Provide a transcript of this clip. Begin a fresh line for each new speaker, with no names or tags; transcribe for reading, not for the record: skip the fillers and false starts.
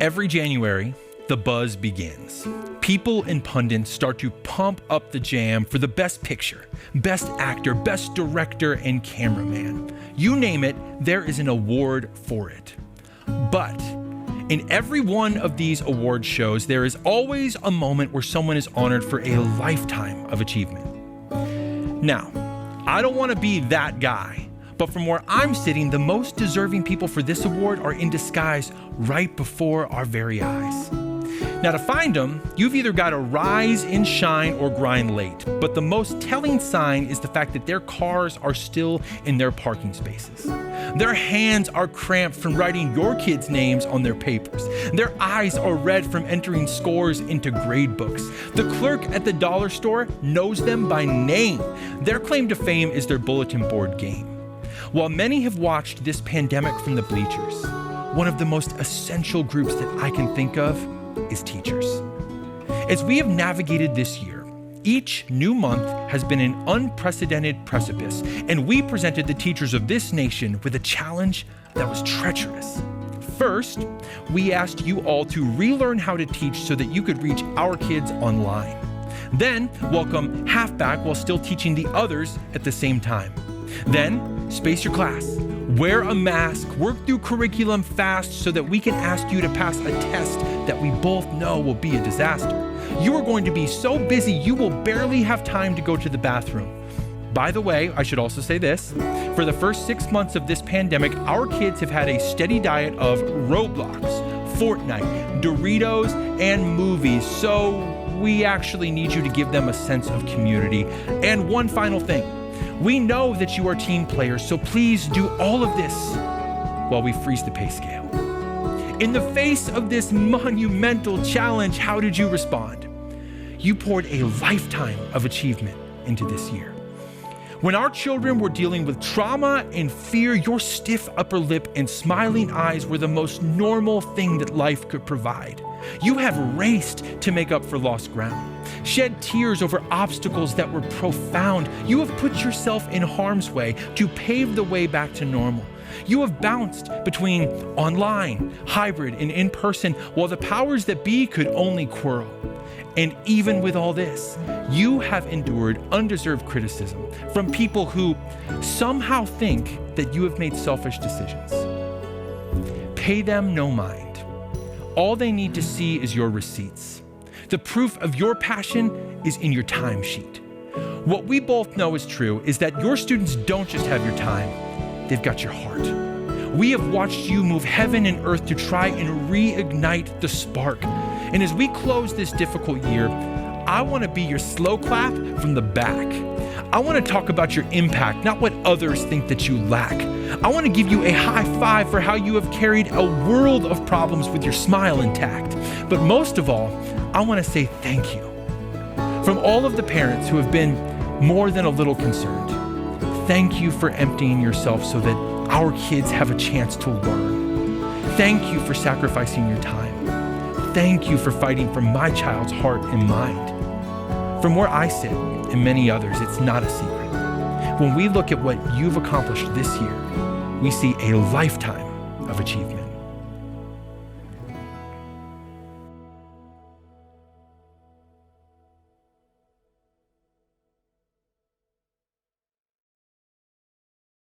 Every January, the buzz begins. People and pundits start to pump up the jam for the best picture, best actor, best director, and cameraman. You name it, there is an award for it. But in every one of these award shows, there is always a moment where someone is honored for a lifetime of achievement. Now, I don't want to be that guy, but from where I'm sitting, the most deserving people for this award are in disguise right before our very eyes. Now, to find them, you've either got to rise and shine or grind late. But the most telling sign is the fact that their cars are still in their parking spaces. Their hands are cramped from writing your kids' names on their papers. Their eyes are red from entering scores into grade books. The clerk at the dollar store knows them by name. Their claim to fame is their bulletin board game. While many have watched this pandemic from the bleachers, one of the most essential groups that I can think of is teachers. As we have navigated this year, each new month has been an unprecedented precipice, and we presented the teachers of this nation with a challenge that was treacherous. First, we asked you all to relearn how to teach so that you could reach our kids online. Then, welcome halfback while still teaching the others at the same time. Then, space your class. Wear a mask, work through curriculum fast so that we can ask you to pass a test that we both know will be a disaster. You are going to be so busy you will barely have time to go to the bathroom. By the way, I should also say this. For the first 6 months of this pandemic, our kids have had a steady diet of Roblox, Fortnite, Doritos, and movies. So we actually need you to give them a sense of community. And one final thing. We know that you are team players, so please do all of this while we freeze the pay scale. In the face of this monumental challenge, how did you respond? You poured a lifetime of achievement into this year. When our children were dealing with trauma and fear, your stiff upper lip and smiling eyes were the most normal thing that life could provide. You have raced to make up for lost ground, shed tears over obstacles that were profound. You have put yourself in harm's way to pave the way back to normal. You have bounced between online, hybrid, and in-person while the powers that be could only quarrel. And even with all this, you have endured undeserved criticism from people who somehow think that you have made selfish decisions. Pay them no mind. All they need to see is your receipts. The proof of your passion is in your timesheet. What we both know is true is that your students don't just have your time, they've got your heart. We have watched you move heaven and earth to try and reignite the spark. And as we close this difficult year, I want to be your slow clap from the back. I want to talk about your impact, not what others think that you lack. I want to give you a high five for how you have carried a world of problems with your smile intact. But most of all, I want to say thank you. From all of the parents who have been more than a little concerned, thank you for emptying yourself so that our kids have a chance to learn. Thank you for sacrificing your time. Thank you for fighting for my child's heart and mind. From where I sit, and many others, it's not a secret. When we look at what you've accomplished this year, we see a lifetime of achievement.